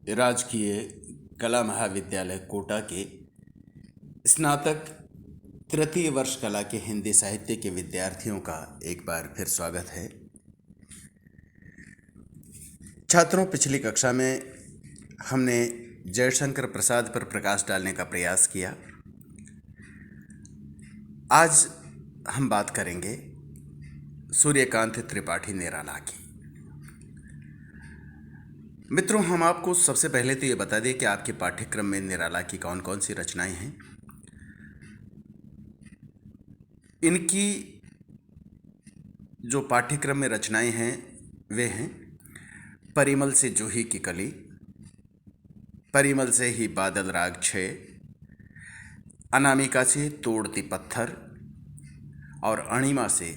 राजकीय कला महाविद्यालय कोटा के स्नातक तृतीय वर्ष कला के हिंदी साहित्य के विद्यार्थियों का एक बार फिर स्वागत है। छात्रों, पिछली कक्षा में हमने जयशंकर प्रसाद पर प्रकाश डालने का प्रयास किया। आज हम बात करेंगे सूर्यकांत त्रिपाठी निराला की। मित्रों, हम आपको सबसे पहले तो ये बता दें कि आपके पाठ्यक्रम में निराला की कौन कौन सी रचनाएं हैं। इनकी जो पाठ्यक्रम में रचनाएं हैं वे हैं परिमल से जूही की कली, परिमल से ही बादल राग 6, अनामिका से तोड़ती पत्थर और अणिमा से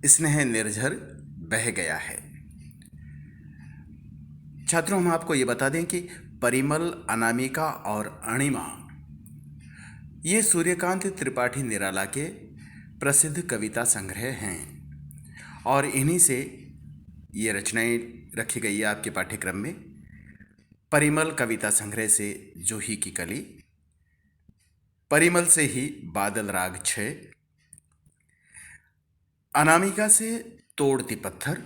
स्नेह निर्झर बह गया है। छात्रों, हम आपको ये बता दें कि परिमल, अनामिका और अणिमा ये सूर्यकांत त्रिपाठी निराला के प्रसिद्ध कविता संग्रह हैं और इन्हीं से ये रचनाएं रखी गई है आपके पाठ्यक्रम में। परिमल कविता संग्रह से जूही की कली, परिमल से ही बादल राग 6, अनामिका से तोड़ती पत्थर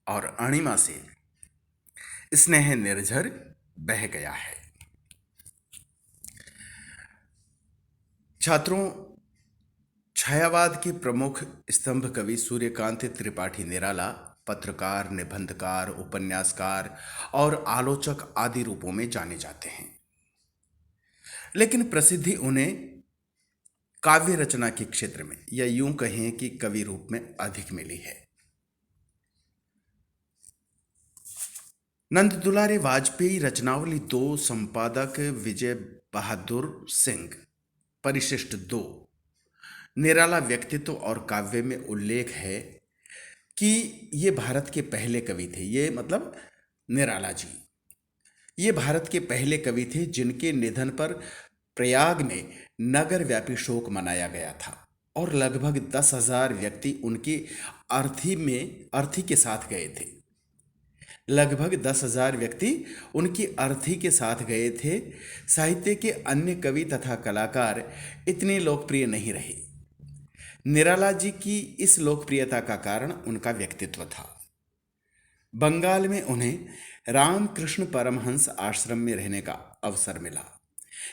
और अणिमा से स्नेह निर्झर बह गया है। छात्रों, छायावाद के प्रमुख स्तंभ कवि सूर्यकांत त्रिपाठी निराला पत्रकार, निबंधकार, उपन्यासकार और आलोचक आदि रूपों में जाने जाते हैं, लेकिन प्रसिद्धि उन्हें काव्य रचना के क्षेत्र में या यूं कहें कि कवि रूप में अधिक मिली है। नंद दुलारे वाजपेयी रचनावली 2, संपादक विजय बहादुर सिंह, परिशिष्ट 2। निराला व्यक्तित्व और काव्य में उल्लेख है कि ये भारत के पहले कवि थे। ये मतलब निराला जी ये भारत के पहले कवि थे जिनके निधन पर प्रयाग में नगर व्यापी शोक मनाया गया था और लगभग 10,000 व्यक्ति उनकी अर्थी के साथ गए थे। लगभग 10,000 व्यक्ति उनकी अर्थी के साथ गए थे। साहित्य के अन्य कवि तथा कलाकार इतने लोकप्रिय नहीं रहे। निराला जी की इस लोकप्रियता का कारण उनका व्यक्तित्व था। बंगाल में उन्हें रामकृष्ण परमहंस आश्रम में रहने का अवसर मिला।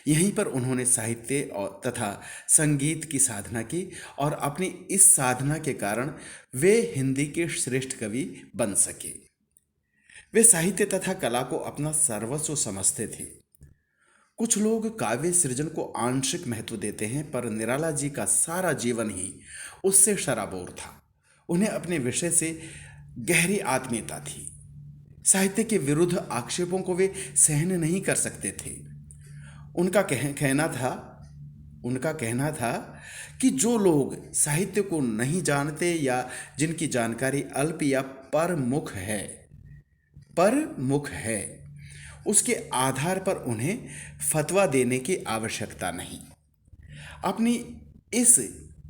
यहीं पर उन्होंने साहित्य और तथा संगीत की साधना की और अपनी इस साधना के कारण वे हिंदी के श्रेष्ठ कवि बन सके। वे साहित्य तथा कला को अपना सर्वस्व समझते थे। कुछ लोग काव्य सृजन को आंशिक महत्व देते हैं, पर निराला जी का सारा जीवन ही उससे सराबोर था। उन्हें अपने विषय से गहरी आत्मीयता थी। साहित्य के विरुद्ध आक्षेपों को वे सहन नहीं कर सकते थे। उनका कहना था कि जो लोग साहित्य को नहीं जानते या जिनकी जानकारी अल्प या परमुख है, उसके आधार पर उन्हें फतवा देने की आवश्यकता नहीं। अपनी इस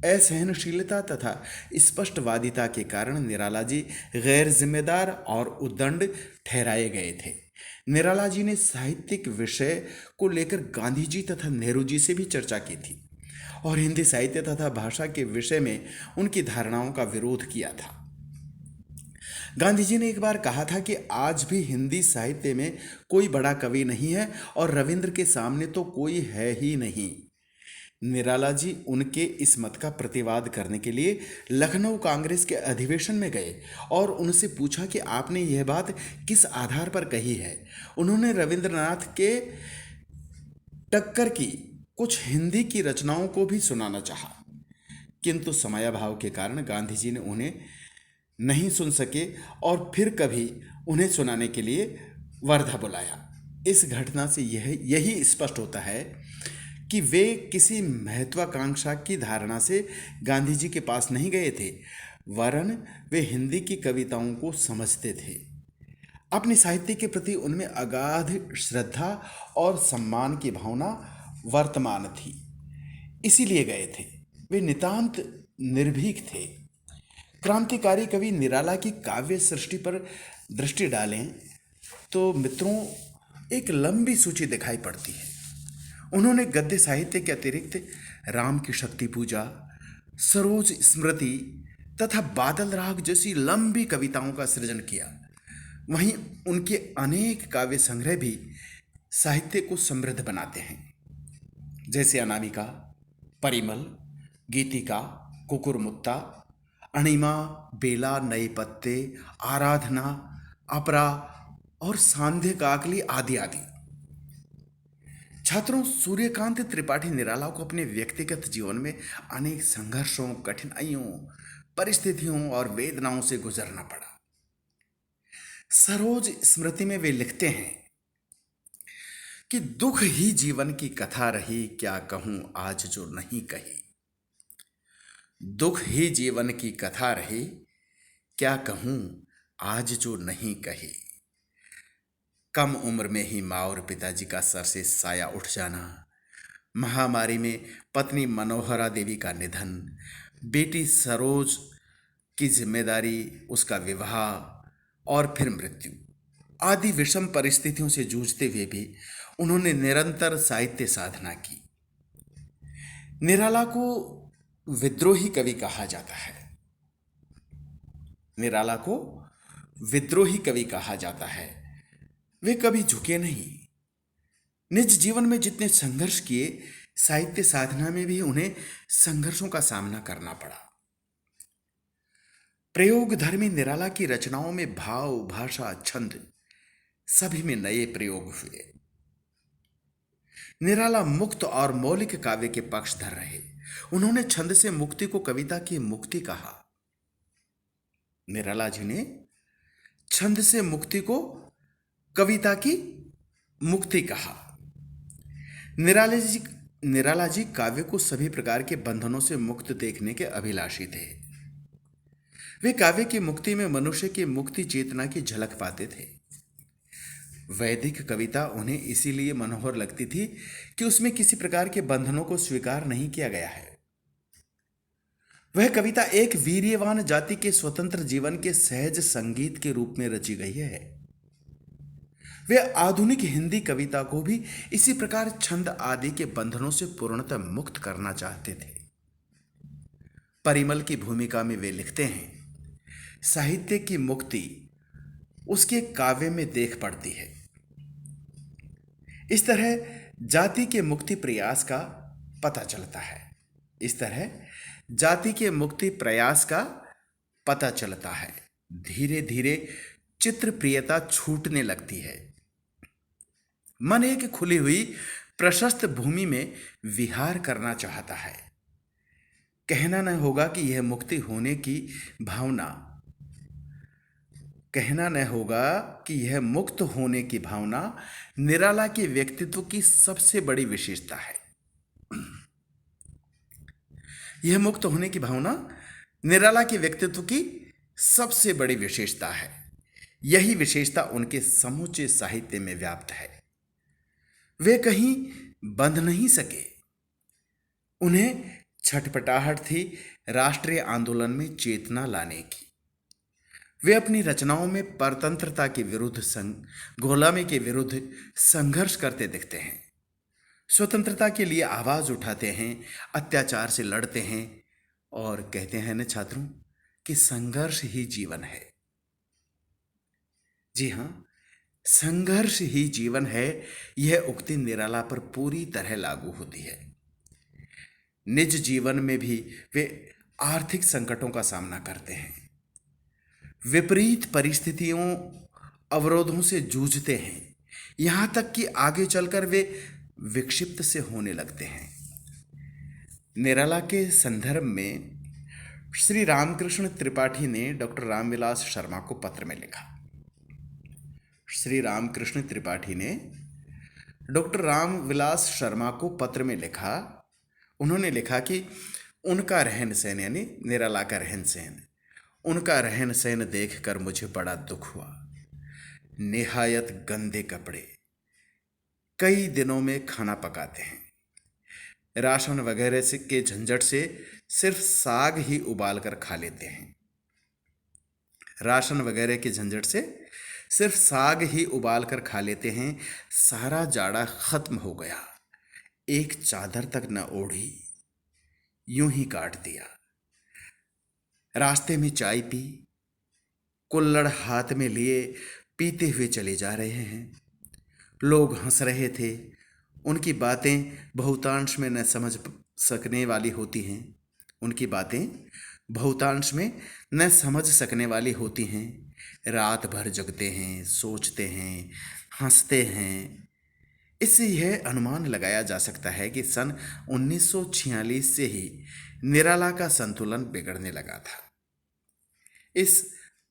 असहनशीलता तथा स्पष्टवादिता के कारण निराला जी गैर जिम्मेदार और उद्दंड ठहराए गए थे। निराला जी ने साहित्यिक विषय को लेकर गांधी जी तथा नेहरू जी से भी चर्चा की थी और हिंदी साहित्य तथा भाषा के विषय में उनकी धारणाओं का विरोध किया था। गांधी जी ने एक बार कहा था कि आज भी हिंदी साहित्य में कोई बड़ा कवि नहीं है और रविंद्र के सामने तो कोई है ही नहीं। निराला जी उनके इस मत का प्रतिवाद करने के लिए लखनऊ कांग्रेस के अधिवेशन में गए और उनसे पूछा कि आपने यह बात किस आधार पर कही है। उन्होंने रविंद्रनाथ के टक्कर की कुछ हिंदी की रचनाओं को भी सुनाना चाहा, किंतु समयाभाव के कारण गांधी जी ने उन्हें नहीं सुन सके और फिर कभी उन्हें सुनाने के लिए वर्धा बुलाया। इस घटना से यही स्पष्ट होता है कि वे किसी महत्वाकांक्षा की धारणा से गांधी जी के पास नहीं गए थे, वरन वे हिंदी की कविताओं को समझते थे। अपने साहित्य के प्रति उनमें अगाध श्रद्धा और सम्मान की भावना वर्तमान थी, इसीलिए गए थे। वे नितांत निर्भीक थे। क्रांतिकारी कवि निराला की काव्य सृष्टि पर दृष्टि डालें तो मित्रों, एक लंबी सूची दिखाई पड़ती है। उन्होंने गद्य साहित्य के अतिरिक्त राम की शक्ति पूजा, सरोज स्मृति तथा बादल राग जैसी लंबी कविताओं का सृजन किया। वहीं उनके अनेक काव्य संग्रह भी साहित्य को समृद्ध बनाते हैं, जैसे अनामिका, परिमल, गीतिका, कुकुरमुत्ता, अणिमा, बेला, नए पत्ते, आराधना, अपरा और सांध्य काकली आदि आदि। छात्रों, सूर्यकांत त्रिपाठी निराला को अपने व्यक्तिगत जीवन में अनेक संघर्षों, कठिनाइयों, परिस्थितियों और वेदनाओं से गुजरना पड़ा। सरोज स्मृति में वे लिखते हैं कि दुख ही जीवन की कथा रही, क्या कहूं आज जो नहीं कही। दुख ही जीवन की कथा रही, क्या कहूं आज जो नहीं कही। कम उम्र में ही माँ और पिताजी का सर से साया उठ जाना, महामारी में पत्नी मनोहरा देवी का निधन, बेटी सरोज की जिम्मेदारी, उसका विवाह और फिर मृत्यु आदि विषम परिस्थितियों से जूझते हुए भी उन्होंने निरंतर साहित्य साधना की। निराला को विद्रोही कवि कहा जाता है। निराला को विद्रोही कवि कहा जाता है। वे कभी झुके नहीं। निज जीवन में जितने संघर्ष किए, साहित्य साधना में भी उन्हें संघर्षों का सामना करना पड़ा। प्रयोगधर्मी निराला की रचनाओं में भाव, भाषा, छंद सभी में नए प्रयोग हुए। निराला मुक्त और मौलिक काव्य के पक्षधर रहे। उन्होंने छंद से मुक्ति को कविता की मुक्ति कहा। निराला जी ने छंद से मुक्ति को कविता की मुक्ति कहा। निराला जी काव्य को सभी प्रकार के बंधनों से मुक्त देखने के अभिलाषी थे। वे काव्य की मुक्ति में मनुष्य की मुक्ति चेतना की झलक पाते थे। वैदिक कविता उन्हें इसीलिए मनोहर लगती थी कि उसमें किसी प्रकार के बंधनों को स्वीकार नहीं किया गया है। वह कविता एक वीर्यवान जाति के स्वतंत्र जीवन के सहज संगीत के रूप में रची गई है। वे आधुनिक हिंदी कविता को भी इसी प्रकार छंद आदि के बंधनों से पूर्णतः मुक्त करना चाहते थे। परिमल की भूमिका में वे लिखते हैं, साहित्य की मुक्ति उसके काव्य में देख पड़ती है। इस तरह जाति के मुक्ति प्रयास का पता चलता है। इस तरह जाति के मुक्ति प्रयास का पता चलता है। धीरे धीरे चित्र प्रियता छूटने लगती है। मन एक खुली हुई प्रशस्त भूमि में विहार करना चाहता है। कहना न होगा कि यह मुक्ति होने की भावना कहना न होगा कि यह मुक्त होने की भावना निराला के व्यक्तित्व की सबसे बड़ी विशेषता है। यह मुक्त होने की भावना निराला के व्यक्तित्व की सबसे बड़ी विशेषता है। यही विशेषता उनके समूचे साहित्य में व्याप्त है। वे कहीं बंध नहीं सके। उन्हें छटपटाहट थी राष्ट्रीय आंदोलन में चेतना लाने की। वे अपनी रचनाओं में परतंत्रता के विरुद्ध, गुलामी के विरुद्ध संघर्ष करते दिखते हैं। स्वतंत्रता के लिए आवाज उठाते हैं, अत्याचार से लड़ते हैं और कहते हैं न छात्रों कि संघर्ष ही जीवन है। जी हां, संघर्ष ही जीवन है। यह उक्ति निराला पर पूरी तरह लागू होती है। निज जीवन में भी वे आर्थिक संकटों का सामना करते हैं, विपरीत परिस्थितियों, अवरोधों से जूझते हैं, यहां तक कि आगे चलकर वे विक्षिप्त से होने लगते हैं। निराला के संदर्भ में श्री रामकृष्ण त्रिपाठी ने डॉक्टर रामविलास शर्मा को पत्र में लिखा। श्री रामकृष्ण त्रिपाठी ने डॉक्टर रामविलास शर्मा को पत्र में लिखा। उन्होंने लिखा कि उनका रहन सहन, यानी निराला का रहन सहन, उनका रहन सहन देखकर मुझे बड़ा दुख हुआ। निहायत गंदे कपड़े, कई दिनों में खाना पकाते हैं, राशन वगैरह से के झंझट से सिर्फ साग ही उबाल कर खा लेते हैं। राशन वगैरह के झंझट से सिर्फ साग ही उबाल कर खा लेते हैं। सारा जाड़ा खत्म हो गया, एक चादर तक न ओढ़ी, यूं ही काट दिया। रास्ते में चाय पी, कुल्हड़ हाथ में लिए पीते हुए चले जा रहे हैं। लोग हंस रहे थे। उनकी बातें बहुतांश में न समझ सकने वाली होती हैं। उनकी बातें बहुतांश में न समझ सकने वाली होती हैं। रात भर जगते हैं, सोचते हैं, हंसते हैं। इससे यह अनुमान लगाया जा सकता है कि सन 1946 से ही निराला का संतुलन बिगड़ने लगा था। इस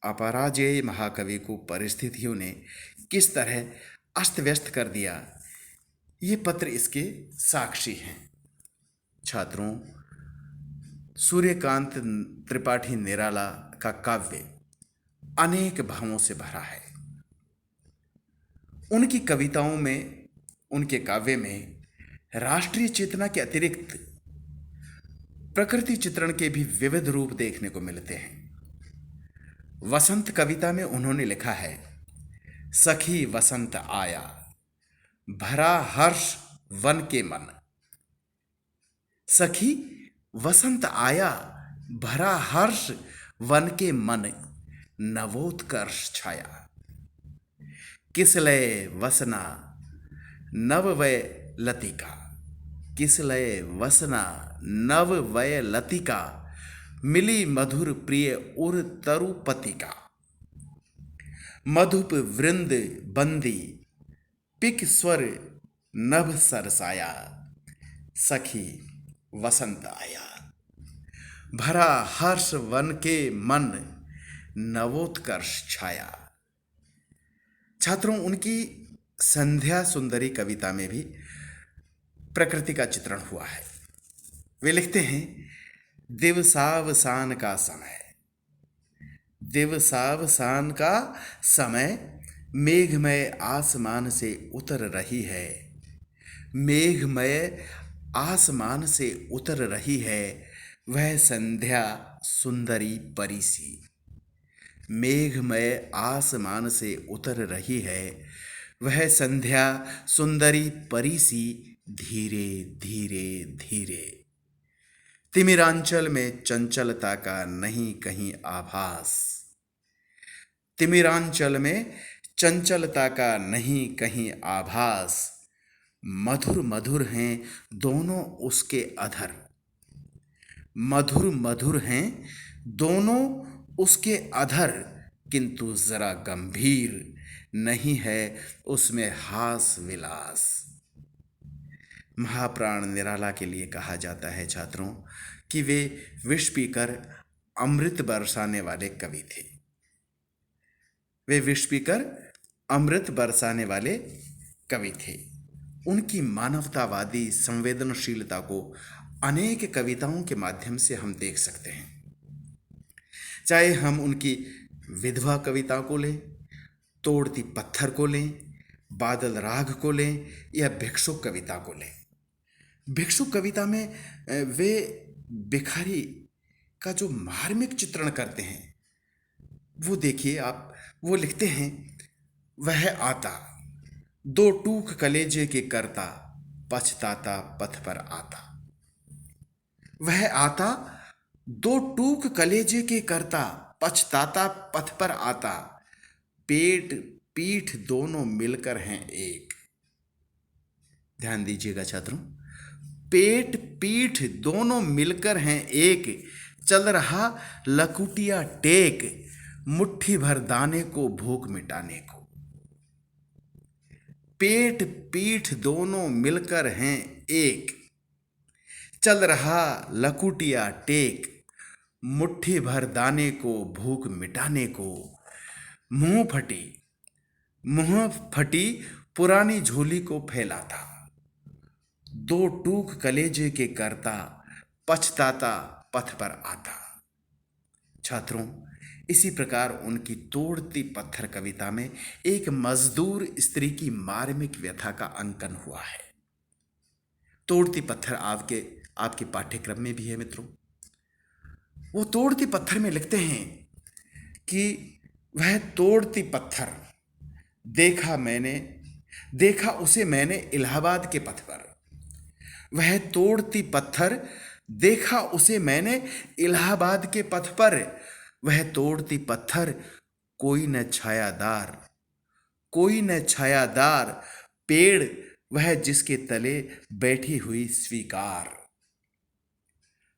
अपराजेय महाकवि को परिस्थितियों ने किस तरह अस्त व्यस्त कर दिया, ये पत्र इसके साक्षी हैं। छात्रों, सूर्यकांत त्रिपाठी निराला का काव्य अनेक भावों से भरा है। उनकी कविताओं में, उनके काव्य में राष्ट्रीय चेतना के अतिरिक्त प्रकृति चित्रण के भी विविध रूप देखने को मिलते हैं। वसंत कविता में उन्होंने लिखा है, सखी वसंत आया, भरा हर्ष वन के मन। सखी वसंत आया, भरा हर्ष वन के मन, नवोत्कर्ष छाया। किसलय वसना नव वय लतिका, किसलय वसना नव वय लतिका, मिली मधुर प्रिय उर तरुपतिका। मधुप वृंद बंदी पिक स्वर नभ सरसाया, सखी वसंत आया, भरा हर्ष वन के मन, नवोत्कर्ष छाया। छात्रों, उनकी संध्या सुंदरी कविता में भी प्रकृति का चित्रण हुआ है। वे लिखते हैं, दिवसावसान का समय, दिवसावसान का समय, मेघमय आसमान से उतर रही है, मेघमय आसमान से उतर रही है, वह संध्या सुंदरी परी सी। मेघमय आसमान से उतर रही है, वह संध्या सुंदरी परी सी, धीरे धीरे धीरे। तिमिरांचल में चंचलता का नहीं कहीं आभास, तिमिरांचल में चंचलता का नहीं कहीं आभास। मधुर मधुर हैं दोनों उसके अधर, मधुर मधुर हैं दोनों उसके अधर, किंतु जरा गंभीर नहीं है उसमें हास विलास। महाप्राण निराला के लिए कहा जाता है छात्रों कि वे विष पीकर अमृत बरसाने वाले कवि थे। वे विष पीकर अमृत बरसाने वाले कवि थे। उनकी मानवतावादी संवेदनशीलता को अनेक कविताओं के माध्यम से हम देख सकते हैं। चाहे हम उनकी विधवा कविता को लें, तोड़ती पत्थर को लें, बादल राग को लें, या भिक्षुक कविता को लें। भिक्षुक कविता में वे भिखारी का जो मार्मिक चित्रण करते हैं, वो देखिए आप। वो लिखते हैं, वह आता दो टूक कलेजे के करता, पछताता पथ पर आता। वह आता दो टूक कलेजे के करता, पछताता पथ पर आता। पेट पीठ दोनों मिलकर हैं एक। ध्यान दीजिएगा छात्रों, पेट पीठ दोनों मिलकर हैं एक। चल रहा लकुटिया टेक, मुट्ठी भर दाने को भूख मिटाने को। पेट पीठ दोनों मिलकर हैं एक, चल रहा लकुटिया टेक, मुट्ठी भर दाने को भूख मिटाने को। मुंह फटी पुरानी झोली को फैलाता, दो टूक कलेजे के करता, पछताता पथ पर आता। छात्रों, इसी प्रकार उनकी तोड़ती पत्थर कविता में एक मजदूर स्त्री की मार्मिक व्यथा का अंकन हुआ है। तोड़ती पत्थर आपके पाठ्यक्रम में भी है मित्रों। वो तोड़ती पत्थर में लिखते हैं कि वह तोड़ती पत्थर देखा उसे मैंने इलाहाबाद के पथ पर, वह तोड़ती पत्थर। देखा उसे मैंने इलाहाबाद के पथ पर, वह तोड़ती पत्थर। कोई न छायादार पेड़, वह जिसके तले बैठी हुई स्वीकार।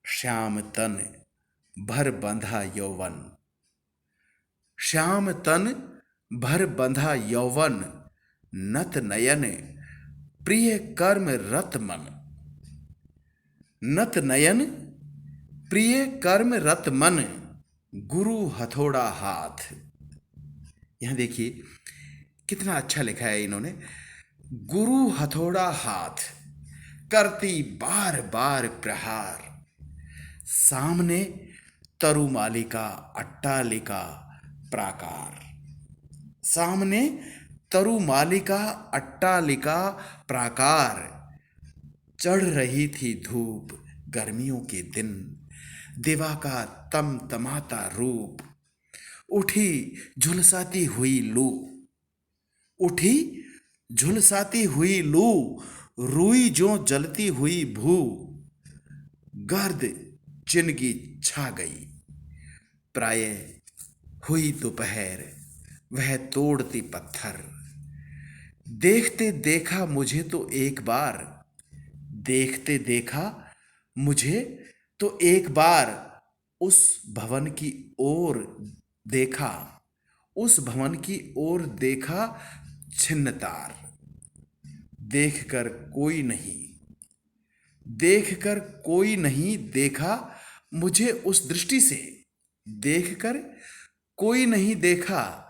श्याम तन भर बंधा यौवन, श्याम तन भर बंधा यौवन। नत नयन प्रिय कर्म रत मन, नत नयन प्रिय कर्म रत मन। गुरु हथौड़ा हाथ। यहां देखिए कितना अच्छा लिखा है इन्होंने। गुरु हथौड़ा हाथ, करती बार बार प्रहार। सामने तरुमालिका अट्टालिका प्राकार, सामने तरुमालिका अट्टालिका प्राकार। चढ़ रही थी धूप गर्मियों के दिन, दिवा का तमतमाता रूप। उठी झुलसाती हुई लू, उठी झुलसाती हुई लू। रुई जो जलती हुई भू, गर्द जिंदगी छा गई। प्राय हुई दोपहर, वह तोड़ती पत्थर। देखते देखा मुझे तो एक बार, देखते देखा मुझे तो एक बार। उस भवन की ओर देखा, उस भवन की ओर देखा छिन्न तार। देखकर कोई नहीं, देखकर कोई नहीं देखा मुझे उस दृष्टि से। देखकर कोई नहीं देखा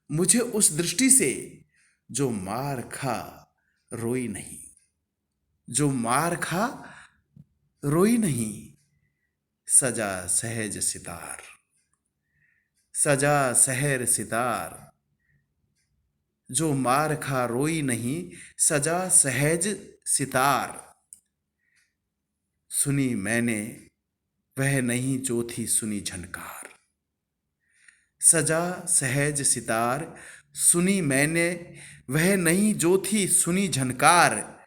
मुझे उस दृष्टि से। जो मार खा रोई नहीं, जो मार खा रोई नहीं। सजा सहज सितार, सजा सहर सितार। जो मार खा रोई नहीं, सजा सहज सितार। सुनी मैंने वह नहीं जो थी सुनी झनकार। सजा सहज सितार, सुनी मैंने वह नहीं जो थी सुनी झनकार।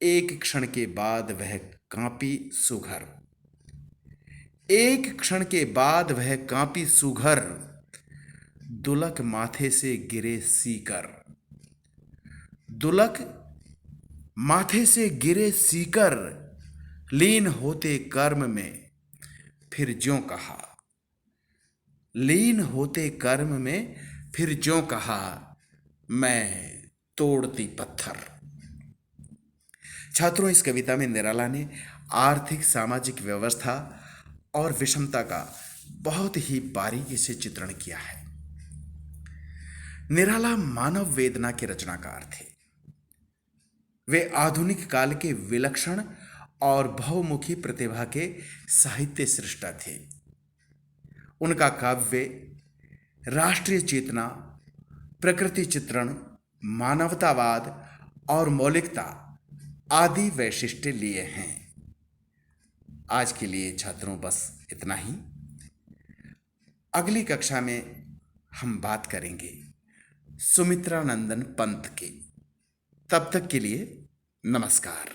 एक क्षण के बाद वह कांपी सुघर, एक क्षण के बाद वह कांपी सुघर। दुलक माथे से गिरे सीकर, दुलक माथे से गिरे सीकर। लीन होते कर्म में फिर ज्यों कहा, लीन होते कर्म में फिर ज्यों कहा। मैं तोड़ती पत्थर। छात्रों, इस कविता में निराला ने आर्थिक सामाजिक व्यवस्था और विषमता का बहुत ही बारीकी से चित्रण किया है। निराला मानव वेदना के रचनाकार थे। वे आधुनिक काल के विलक्षण और बहुमुखी प्रतिभा के साहित्य सृष्टा थे। उनका काव्य राष्ट्रीय चेतना, प्रकृति चित्रण, मानवतावाद और मौलिकता आदि वैशिष्ट्य लिए हैं। आज के लिए छात्रों बस इतना ही। अगली कक्षा में हम बात करेंगे सुमित्रा नंदन पंत की। तब तक के लिए नमस्कार।